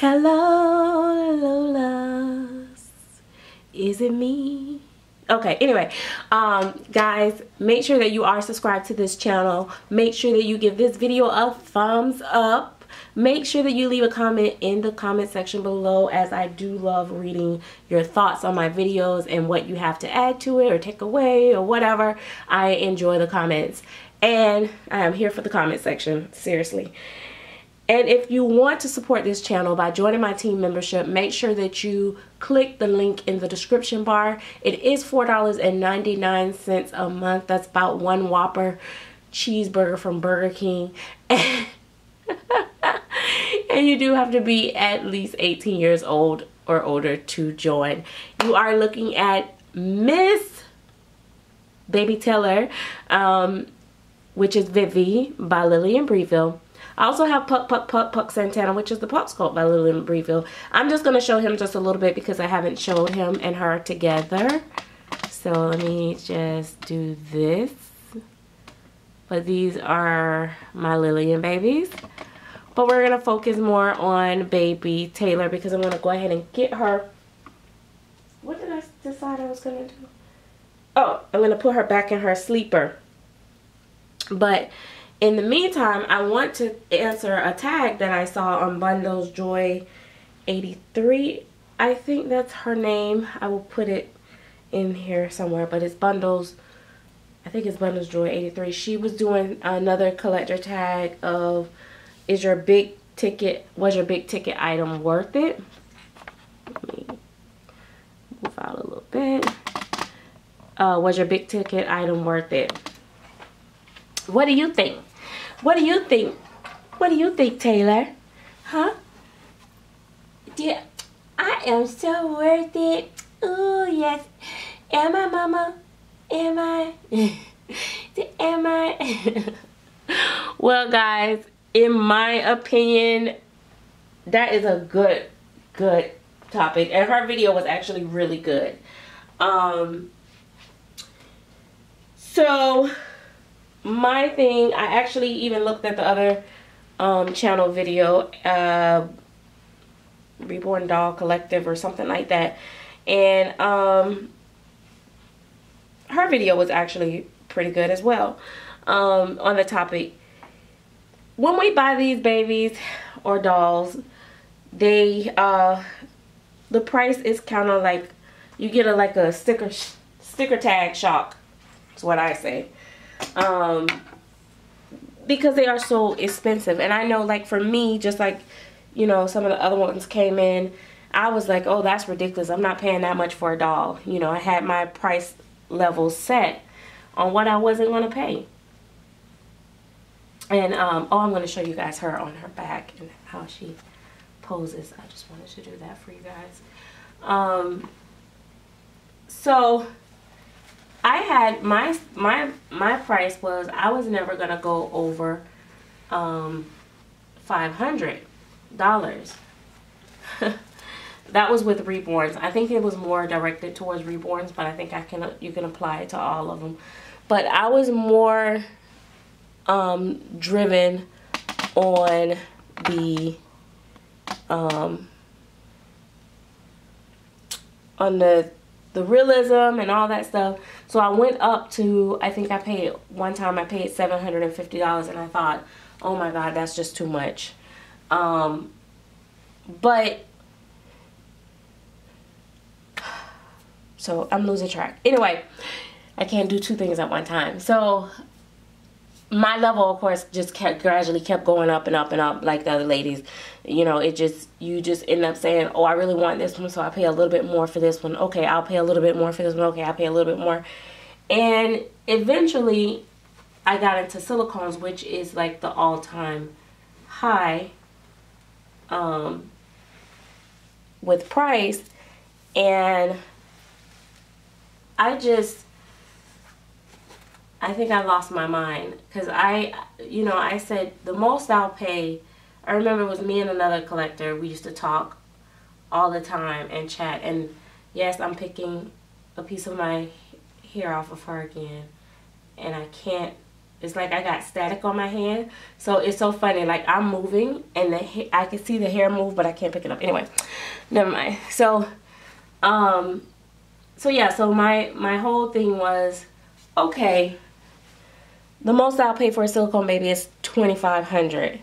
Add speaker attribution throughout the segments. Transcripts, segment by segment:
Speaker 1: Hello, Lolas. Is it me? Okay, anyway, guys, make sure that you are subscribed to this channel. Make sure that you give this video a thumbs up. Make sure that you leave a comment in the comment section below, as I do love reading your thoughts on my videos and what you have to add to it or take away or whatever. I enjoy the comments, and I am here for the comment section, seriously. And if you want to support this channel by joining my team membership, make sure that you click the link in the description bar. It is $4.99 a month. That's about one Whopper cheeseburger from Burger King. And you do have to be at least 18 years old or older to join. You are looking at Miss Baby Taylor, which is Vivi by Lilianne Breedveld. I also have Puck Santana, which is the Puck Sculpt by Lilianne Breedveld. I'm just going to show him just a little bit because I haven't showed him and her together. So let me just do this. But these are my Lilianne babies. But we're going to focus more on Baby Taylor because I'm going to go ahead and get her. What did I decide I was going to do? Oh, I'm going to put her back in her sleeper. But in the meantime, I want to answer a tag that I saw on Bundles Joy 83. I think that's her name. I will put it in here somewhere, but it's Bundles. I think it's Bundles Joy 83. She was doing another collector tag of, was your big ticket item worth it? Let me move out a little bit. Was your big ticket item worth it? What do you think? What do you think? What do you think, Taylor? Huh? Yeah, I am so worth it. Oh, yes. Am I, Mama? Am I? Am I? Well, guys, in my opinion, that is a good topic. And her video was actually really good. So my thing, I actually even looked at the other channel video, Reborn Doll Collective or something like that, and her video was actually pretty good as well on the topic. When we buy these babies or dolls, they the price is kind of like, you get like a sticker tag shock. That's what I say. Because they are so expensive. And I know, like, for me, just like, you know, some of the other ones came in, I was like, oh, that's ridiculous. I'm not paying that much for a doll. You know, I had my price level set on what I wasn't going to pay. And oh, I'm going to show you guys her on her back and how she poses. I just wanted to do that for you guys. So I had my price was, I was never gonna go over $500. That was with Reborns. I think it was more directed towards Reborns, but I think you can apply it to all of them. But I was more driven on the realism and all that stuff. So I went up to, I think I paid, one time I paid $750, and I thought, oh my God, that's just too much. But, so I'm losing track. Anyway, I can't do two things at one time. So my level, of course, just gradually kept going up and up and up, like the other ladies. You know, you just end up saying, oh, I really want this one, so I pay a little bit more for this one. Okay, I'll pay a little bit more for this one. Okay, I'll pay a little bit more. And eventually, I got into silicones, which is like the all-time high with price. And I think I lost my mind, because I said the most I'll pay. I remember it was me and another collector. We used to talk all the time and chat. And yes, I'm picking a piece of my hair off of her again, and I can't it's like I got static on my hand. So it's so funny. Like I'm moving and I can see the hair move, but I can't pick it up. Anyway, never mind. So, so yeah, so my whole thing was, okay, the most I'll pay for a silicone baby is $2,500.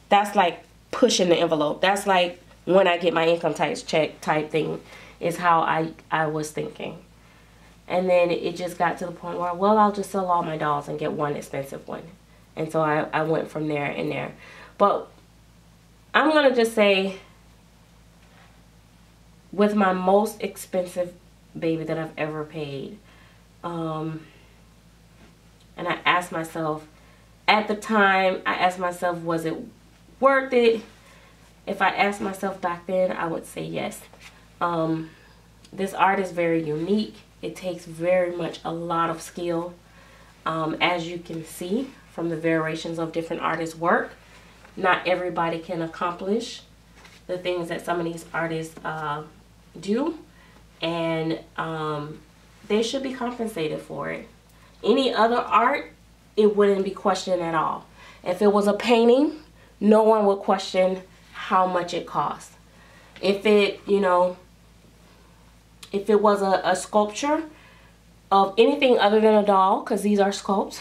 Speaker 1: That's like pushing the envelope. That's like when I get my income tax check type thing is how I was thinking. And then it just got to the point where, well, I'll just sell all my dolls and get one expensive one. And so I went from there and there. But I'm going to just say, with my most expensive baby that I've ever paid, and I asked myself, at the time, I asked myself, was it worth it? If I asked myself back then, I would say yes. This art is very unique. It takes very much a lot of skill. As you can see from the variations of different artists' work, not everybody can accomplish the things that some of these artists do. And they should be compensated for it. Any other art, it wouldn't be questioned at all. If it was a painting, no one would question how much it costs. If it, you know, if it was a sculpture of anything other than a doll, because these are sculpts,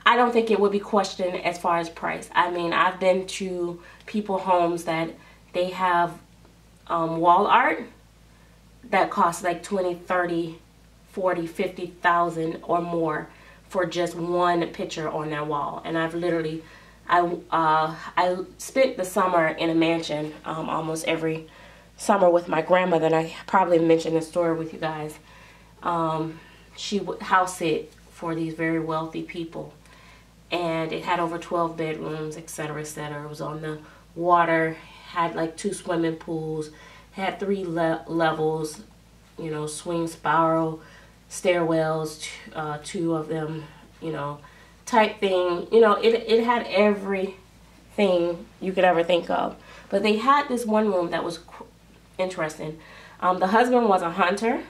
Speaker 1: I don't think it would be questioned as far as price. I mean, I've been to people's homes that they have wall art that costs like 20, 30, 40, 50,000 or more for just one picture on that wall. And I've literally, I spent the summer in a mansion almost every summer with my grandmother, and I probably mentioned this story with you guys. She would house sit for these very wealthy people, and it had over 12 bedrooms, etc., etc. It was on the water, had like 2 swimming pools, had 3 levels, you know, swing spiral stairwells, 2 of them, you know, type thing. You know, it had everything you could ever think of. But they had this one room that was interesting. The husband was a hunter,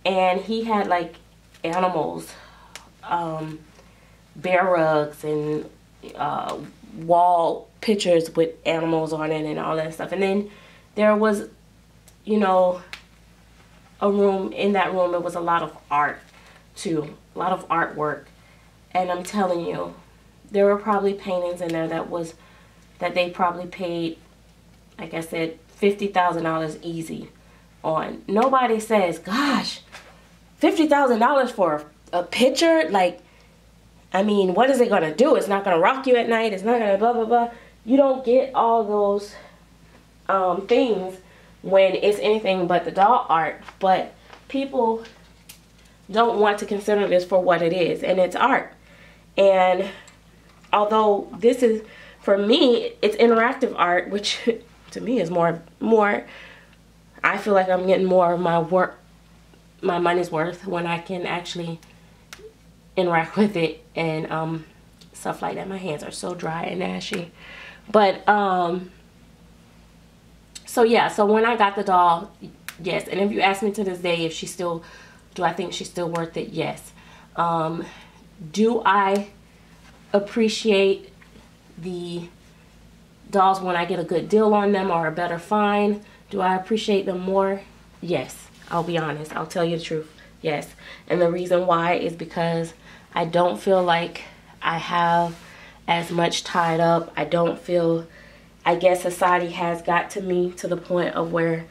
Speaker 1: and he had like animals, bear rugs and wall pictures with animals on it and all that stuff. And then there was, you know, a room. In that room, it was a lot of art too, a lot of artwork. And I'm telling you, there were probably paintings in there that they probably paid, like I said, $50,000 easy on. Nobody says, gosh, $50,000 for a picture? Like, I mean, what is it going to do? It's not going to rock you at night. It's not going to blah, blah, blah. You don't get all those things when it's anything but the doll art. But people don't want to consider this for what it is, and it's art. And although this is, for me, it's interactive art, which to me is more, I feel like I'm getting more of my work, my money's worth when I can actually interact with it and stuff like that. My hands are so dry and ashy. But so yeah, so when I got the doll, yes. And if you ask me to this day if she still, do I think she's still worth it? Yes. Do I appreciate the dolls when I get a good deal on them or a better find? Do I appreciate them more? Yes. I'll be honest. I'll tell you the truth. Yes. And the reason why is because I don't feel like I have as much tied up. I don't feel, I guess society has got to me to the point of where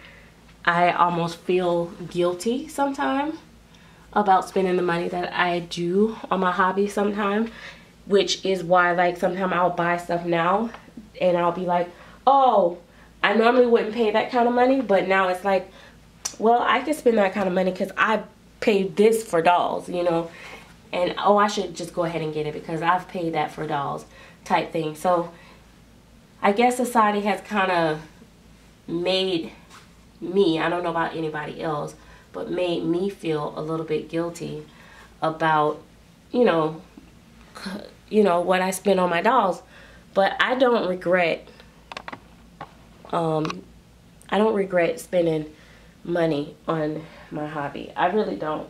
Speaker 1: I almost feel guilty sometimes about spending the money that I do on my hobby sometimes, which is why, like, sometimes I'll buy stuff now and I'll be like, oh, I normally wouldn't pay that kind of money, but now it's like, well, I can spend that kind of money because I paid this for dolls, you know, and oh, I should just go ahead and get it because I've paid that for dolls type thing. So I guess society has kind of made me, I don't know about anybody else, but made me feel a little bit guilty about, you know, what I spend on my dolls. But I don't regret, spending money on my hobby. I really don't.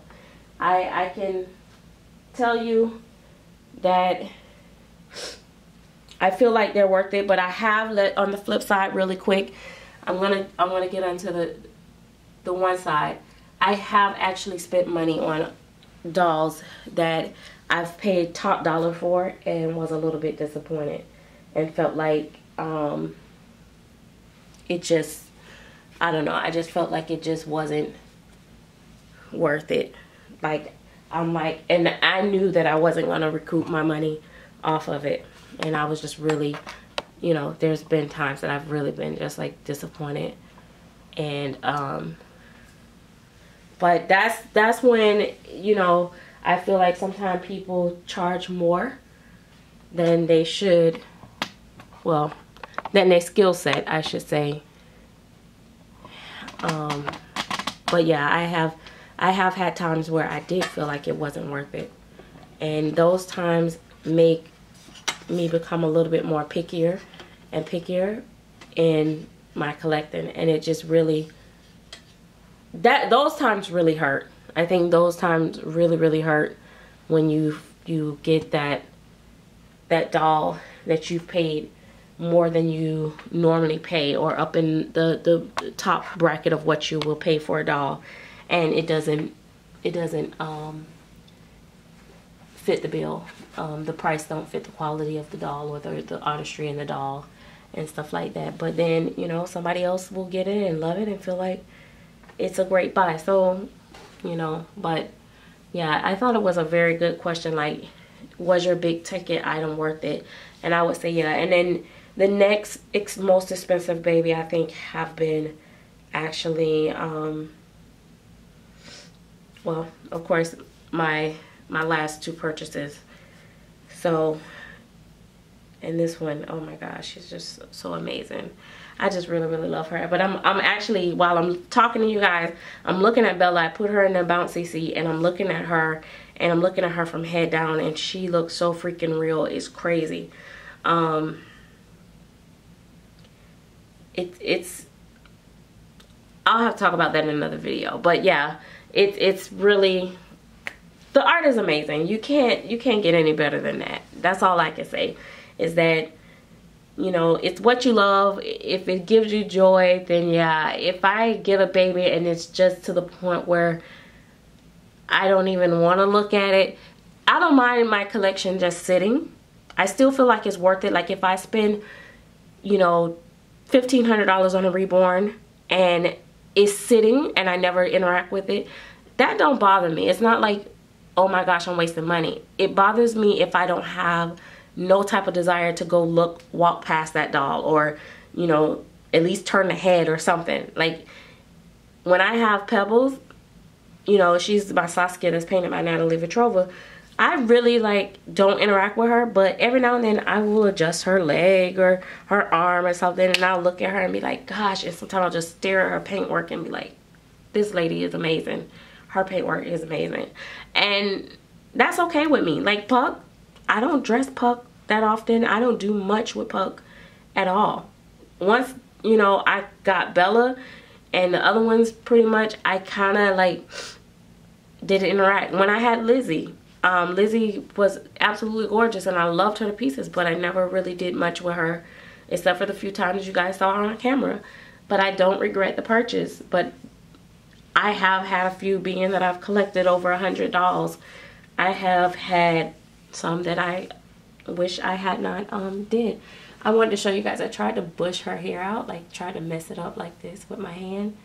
Speaker 1: I can tell you that I feel like they're worth it, but I have let on the flip side really quick. I want to get onto the one side. I have actually spent money on dolls that I've paid top dollar for and was a little bit disappointed and felt like it just, I don't know, I just felt like it just wasn't worth it. Like, I'm like, and I knew that I wasn't going to recoup my money off of it. And I was just really, you know, there's been times that I've really been just like disappointed. And, but that's when, you know, I feel like sometimes people charge more than they should, well, than their skill set, I should say. But yeah, I have had times where I did feel like it wasn't worth it. And those times make me become a little bit more pickier and pickier in my collecting. And it just really, those times really hurt. I think those times really hurt when you get that doll that you've paid more than you normally pay, or up in the top bracket of what you will pay for a doll, and it doesn't fit the bill. The price don't fit the quality of the doll, or the artistry in the doll and stuff like that. But then, you know, somebody else will get it and love it and feel like it's a great buy. So, you know, but yeah, I thought it was a very good question. Like, was your big ticket item worth it? And I would say yeah. And then the next most expensive baby, I think, have been actually well, of course, my last two purchases. So, and this one, oh my gosh, she's just so amazing. I just really love her. But I'm actually, while I'm talking to you guys, I'm looking at Bella. I put her in the bouncy seat, and I'm looking at her, and I'm looking at her from head down, and she looks so freaking real. It's crazy. It's I'll have to talk about that in another video. But yeah, it's really, the art is amazing. You can't get any better than that. That's all I can say, is that, you know, it's what you love. If it gives you joy, then yeah. If I get a baby and it's just to the point where I don't even want to look at it, I don't mind my collection just sitting. I still feel like it's worth it. Like, if I spend, you know, $1,500 on a Reborn and it's sitting and I never interact with it, that don't bother me. It's not like, oh my gosh, I'm wasting money. It bothers me if I don't have no type of desire to go walk past that doll, or, you know, at least turn the head or something. Like, when I have Pebbles, you know, she's my Saskia that's painted by Natalie Vetrova. I really, like, don't interact with her, but every now and then I will adjust her leg or her arm or something, and I'll look at her and be like, gosh. And sometimes I'll just stare at her paintwork and be like, this lady is amazing. Her paintwork is amazing. And that's okay with me. Like, Puck, I don't dress Puck that often. I don't do much with Puck at all. Once, you know, I got Bella and the other ones, pretty much, I kind of, like, didn't interact. When I had Lizzie, Lizzie was absolutely gorgeous and I loved her to pieces, but I never really did much with her, except for the few times you guys saw her on camera. But I don't regret the purchase. But I have had a few, being that I've collected over 100 dolls. I have had some that I wish I had not did. I wanted to show you guys, I tried to bush her hair out, like tried to mess it up like this with my hand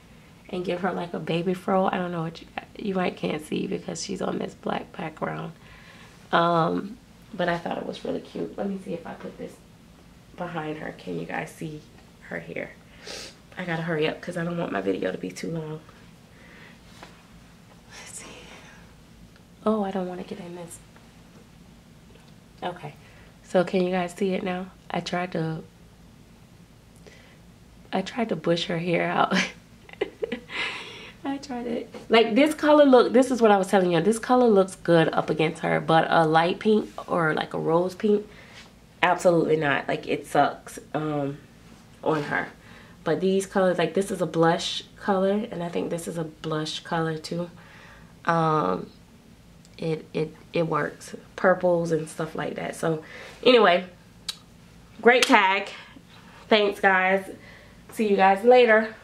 Speaker 1: and give her like a baby fro. I don't know what you might can't see because she's on this black background. But I thought it was really cute. Let me see if I put this behind her. Can you guys see her hair? I gotta hurry up because I don't want my video to be too long. Let's see. Oh, I don't want to get in this. Okay, so can you guys see it now? I tried to bush her hair out. I tried it. Like, this color look, this is what I was telling you. This color looks good up against her, but a light pink or like a rose pink, absolutely not. Like, it sucks on her. But these colors, like, this is a blush color, and I think this is a blush color too. it works. Purples and stuff like that. So anyway, great tag. Thanks guys. See you guys later.